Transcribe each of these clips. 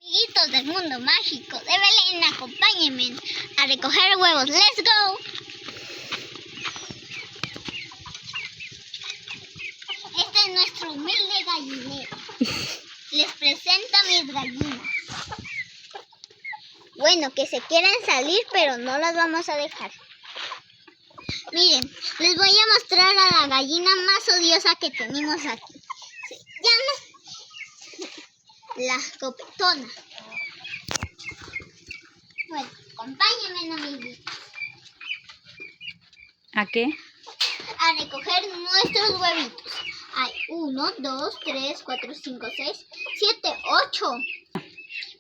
Amiguitos del mundo mágico de Belén, acompáñenme a recoger huevos. ¡Let's go! Este es nuestro humilde gallinero. Les presento a mis gallinas. Bueno, que se quieren salir, pero no las vamos a dejar. Miren, les voy a mostrar a la gallina más odiosa que tenemos aquí. Se llama la copetona. Bueno, acompáñenme, amiguitos. ¿A qué? A recoger nuestros huevitos. Hay 1, 2, 3, 4, 5, 6, 7, 8.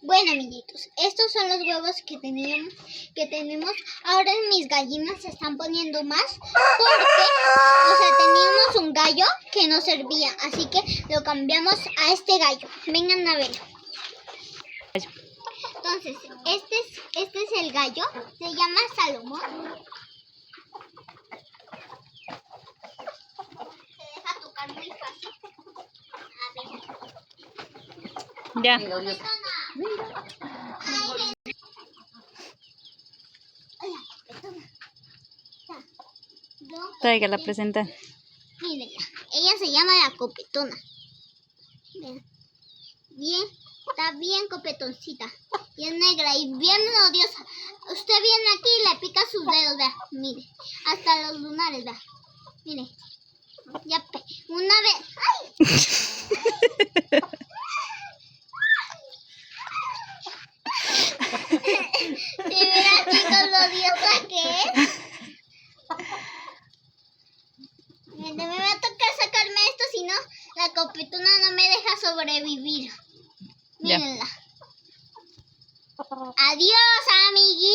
Bueno, amiguitos, estos son los huevos que tenemos. Ahora mis gallinas se están poniendo más porque, teníamos un gallo que no servía, así que lo cambiamos a este gallo. Vengan a verlo. Entonces, este es el gallo, se llama Salomón. Se deja tocar muy fácil. A ver. Ya. Traiga la presenta. Mírenla, ella se llama la copetona. Vean. Bien, está bien copetoncita. Y es negra y bien odiosa. Usted viene aquí y le pica sus dedos, vea. Mire, hasta los lunares, vea. Mire. Ya, una vez. ¡Ay! Si vieran, chicos, lo odiosa que es. Me va a tocar sacarme esto, si no, la copetona no me deja sobrevivir. Mírenla. Adiós, amiguitos.